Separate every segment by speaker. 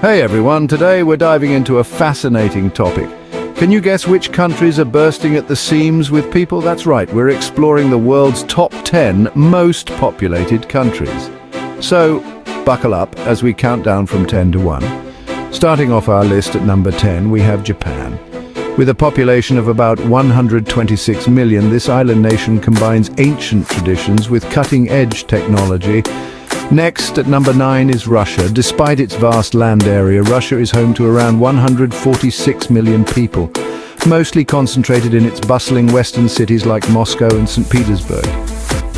Speaker 1: Hey everyone, today we're diving into a fascinating topic. Can you guess which countries are bursting at the seams with people? That's right, we're exploring the world's top 10 most populated countries. So, buckle up as we count down from 10 to 1. Starting off our list at number 10, we have Japan. With a population of about 126 million, this island nation combines ancient traditions with cutting-edge technology. Next, at number 9 is Russia. Despite its vast land area, Russia is home to around 146 million people, mostly concentrated in its bustling western cities like Moscow and St. Petersburg.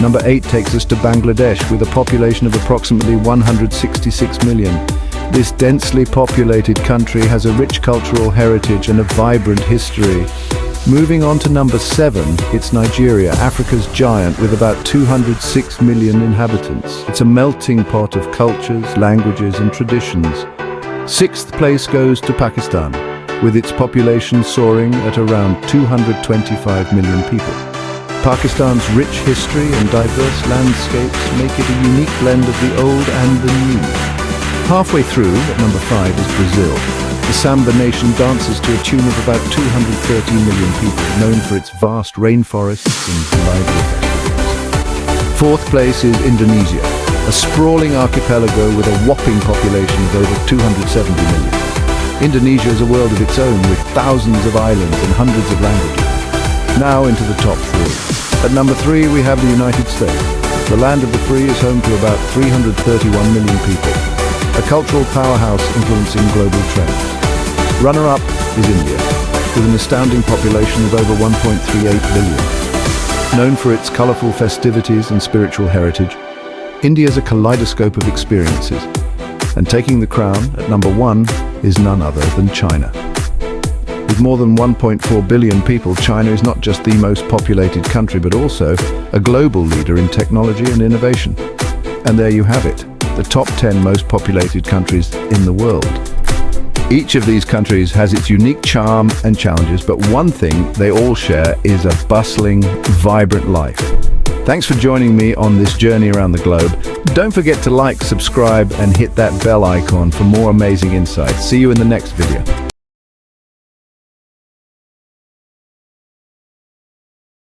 Speaker 1: Number 8 takes us to Bangladesh, with a population of approximately 166 million. This densely populated country has a rich cultural heritage and a vibrant history. Moving on to number 7, it's Nigeria, Africa's giant with about 206 million inhabitants. It's a melting pot of cultures, languages and traditions. 6th place goes to Pakistan, with its population soaring at around 225 million people. Pakistan's rich history and diverse landscapes make it a unique blend of the old and the new. Halfway through, at number 5, is Brazil. The Samba nation dances to a tune of about 230 million people, known for its vast rainforests and lively festivals. 4th place is Indonesia, a sprawling archipelago with a whopping population of over 270 million. Indonesia is a world of its own, with thousands of islands and hundreds of languages. Now into the top 3. At number 3 we have the United States. The land of the free is home to about 331 million people, a cultural powerhouse influencing global trends. Runner-up is India, with an astounding population of over 1.38 billion. Known for its colorful festivities and spiritual heritage, India is a kaleidoscope of experiences. And taking the crown at number 1 is none other than China. With more than 1.4 billion people, China is not just the most populated country, but also a global leader in technology and innovation. And there you have it, the top 10 most populated countries in the world. Each of these countries has its unique charm and challenges, but one thing they all share is a bustling, vibrant life. Thanks for joining me on this journey around the globe. Don't forget to like, subscribe, and hit that bell icon for more amazing insights. See you in the next video.